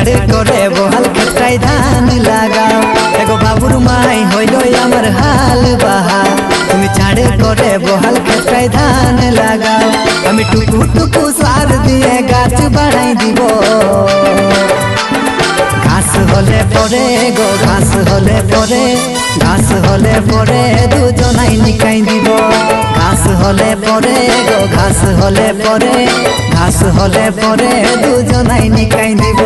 ছাড়ে করে বহাল ক্ষেত্রায় ধান লাগাও এগো বাবুর মাই হইল আমার হাল বাহা তুমি ছাড়ে করে বহাল ক্ষেত্রায় ধান লাগাও আমি টুকু টুকু সার দিয়ে গাছ বাড়াই দিব ঘাস হলে পরে গো ঘাস হলে পরে ঘাস হলে পরে দুজনাই নিকাই দিব ঘাস হলে পরে গো ঘাস হলে পরে ঘাস হলে পরে দুজনাই নিকাই দিব।